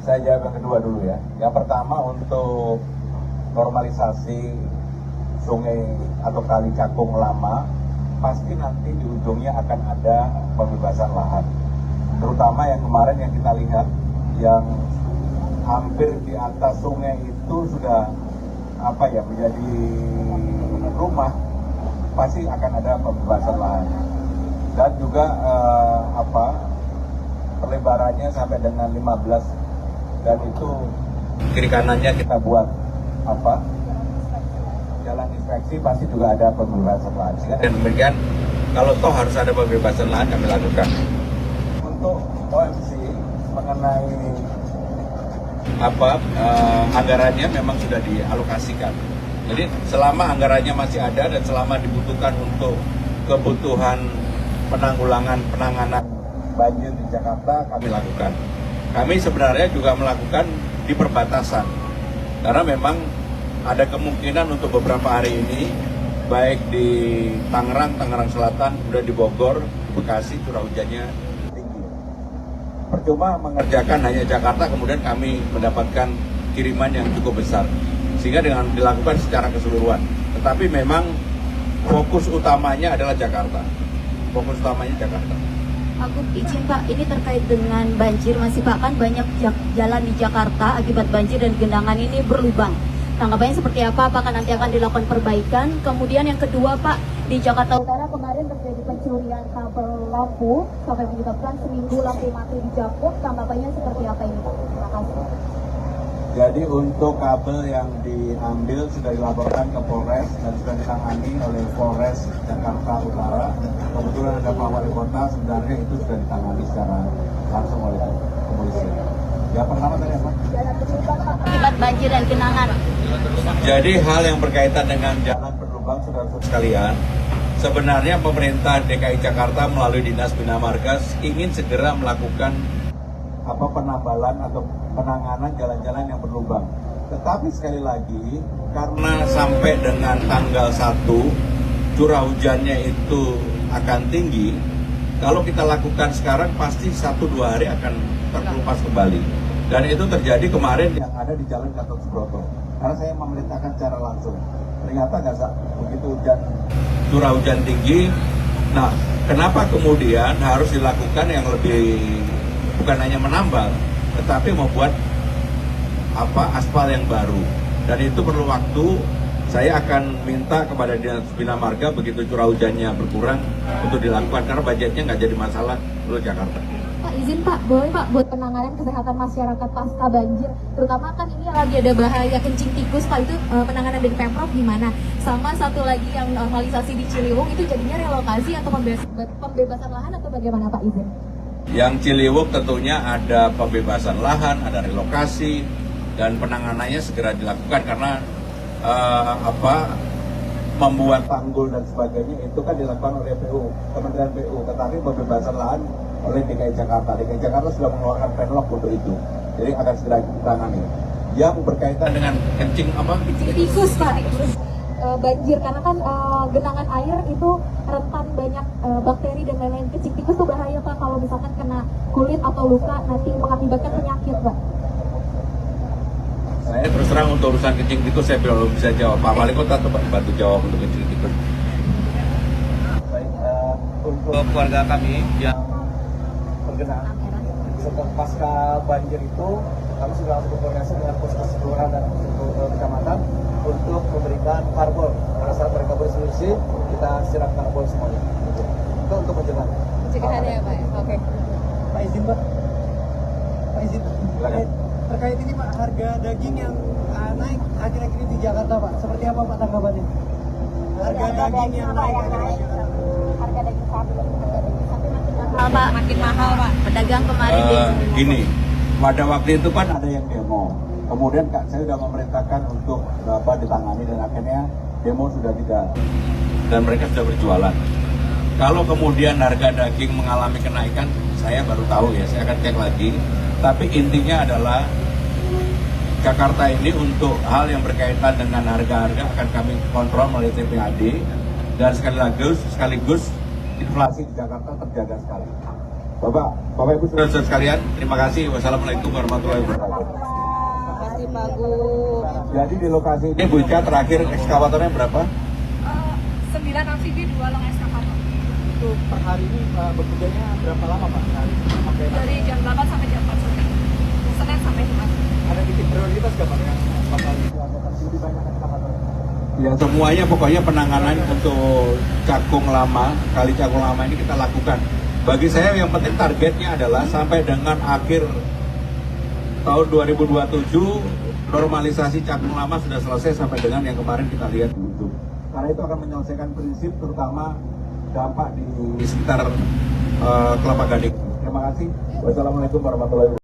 Saya jawab yang kedua dulu ya. Yang pertama untuk normalisasi sungai atau kali Cakung lama, pasti nanti di ujungnya akan ada pembebasan lahan. Terutama yang kemarin yang kita lihat, yang hampir di atas sungai itu sudah menjadi rumah, pasti akan ada pembebasan lahan. Dan juga pelebarannya sampai dengan 15, dan itu kiri kanannya kita buat jalan inspeksi, pasti juga ada pembebasan lahan. Dan demikian, kalau toh harus ada pembebasan lahan kami lakukan. Untuk OMC mengenai anggarannya memang sudah dialokasikan. Jadi selama anggarannya masih ada dan selama dibutuhkan untuk kebutuhan penanganan banjir di Jakarta, kami lakukan. Kami sebenarnya juga melakukan di perbatasan, karena memang ada kemungkinan untuk beberapa hari ini, baik di Tangerang Selatan, kemudian di Bogor, Bekasi, curah hujannya tinggi. Percuma mengerjakan hanya Jakarta, kemudian kami mendapatkan kiriman yang cukup besar, sehingga dengan dilakukan secara keseluruhan. Tetapi memang fokus utamanya adalah Jakarta. Fokus utamanya Jakarta. Aku izin Pak, ini terkait dengan banjir masih Pak, kan banyak jalan di Jakarta akibat banjir dan genangan ini berlubang. Tanggapannya seperti apa? Apakah nanti akan dilakukan perbaikan? Kemudian yang kedua Pak, di Jakarta Utara kemarin terjadi pencurian kabel lampu sampai menyebabkan seminggu lampu mati di Jakpus. Tanggapannya seperti apa ini Pak? Terima kasih. Jadi untuk kabel yang diambil sudah dilaporkan ke Polres dan sudah ditangani oleh Polres Jakarta Utara. Kebetulan ada Pak Wali Kota, sebenarnya itu sudah ditangani secara langsung oleh kepolisian. Yang pertama tadi apa? Akibat banjir dan genangan. Jadi hal yang berkaitan dengan jalan berlubang, saudara-saudara sekalian, sebenarnya pemerintah DKI Jakarta melalui Dinas Bina Marga ingin segera melakukan penambalan atau penanganan jalan-jalan yang berlubang. Tetapi sekali lagi, karena sampai dengan tanggal 1 curah hujannya itu akan tinggi, kalau kita lakukan sekarang pasti 1-2 hari akan terkelupas kembali. Dan itu terjadi kemarin yang ada di Jalan Gatot Subroto. Karena saya memerintahkan secara langsung. Ternyata nggak begitu curah hujan tinggi. Nah, kenapa kemudian harus dilakukan yang lebih, bukan hanya menambal, tetapi membuat aspal yang baru, dan itu perlu waktu. Saya akan minta kepada Dinas Bina Marga begitu curah hujannya berkurang untuk dilakukan, karena budgetnya nggak jadi masalah untuk Jakarta. Pak izin Pak, boleh Pak buat penanganan kesehatan masyarakat pasca banjir, terutama kan ini lagi ada bahaya kencing tikus Pak, itu penanganan dari Pemprov gimana? Sama satu lagi yang normalisasi di Ciliwung, itu jadinya relokasi atau pembebasan lahan atau bagaimana Pak izin? Yang Ciliwung tentunya ada pembebasan lahan, ada relokasi, dan penanganannya segera dilakukan karena membuat tanggul dan sebagainya itu kan dilakukan oleh PU, Kementerian PU, tetapi pembebasan lahan oleh DKI Jakarta. DKI Jakarta sudah mengeluarkan penlok untuk itu, jadi akan segera ditangani. Yang berkaitan dengan kencing tikus Pak. Banjir karena kan genangan air itu rentan banyak bakteri dan lain-lain. Kencing tikus itu bahaya Pak, kalau misalkan kena kulit atau luka nanti mengakibatkan penyakit Pak. Saya terus terang untuk urusan kencing tikus saya belum bisa jawab. Pak Wali Kota coba bantu jawab untuk kencing tikus. Baik, untuk keluarga kami yang terkena setelah pasca banjir itu, kami sudah langsung berkoordinasi dengan puskesmas kelurahan dan kecamatan untuk memberikan karbol. Pada saat mereka bersolusi, kita siram karbol semuanya. Itu untuk pencegahannya ya Pak. Oke. Pak izin Pak. Pak izin. Terkait ini Pak, harga daging yang naik akhir-akhir ini di Jakarta Pak, seperti apa Pak tanggapannya? Harga daging yang naik akhir-akhir ini. Harga daging sapi makin mahal Pak. Pedagang kemarin gini, pada waktu itu kan ada yang demo. Kemudian saya sudah memerintahkan untuk ditangani, dan akhirnya demo sudah tidak, dan mereka sudah berjualan. Kalau kemudian harga daging mengalami kenaikan, saya baru tahu ya, saya akan cek lagi. Tapi intinya adalah Jakarta ini untuk hal yang berkaitan dengan harga-harga akan kami kontrol melalui TPAD, dan sekaligus inflasi di Jakarta terjaga sekali. Bapak Ibu saudara sekalian, terima kasih. Wassalamualaikum warahmatullahi wabarakatuh. Terima kasih Pak Gub. Jadi di lokasi ini Bu Ica terakhir ekskavatornya berapa? 9 amfibi 2 long eskavator. Itu per hari ini bekerjanya berapa lama Pak? Sampai Dari jam 8 sampai jam 4 sore. Senin sampai Jumat. ada titik prioritas nggak Pak yang bakal dilakukan lebih banyak ekskavatornya? Ya semuanya pokoknya penanganan untuk Cakung Lama, Kali Cakung Lama ini kita lakukan. Bagi saya yang penting targetnya adalah sampai dengan akhir tahun 2027 normalisasi Cakung Lama sudah selesai sampai dengan yang kemarin kita lihat di YouTube. Karena itu akan menyelesaikan prinsip terutama dampak di sekitar Kelapa Gading. Terima kasih. Wassalamualaikum warahmatullahi wabarakatuh.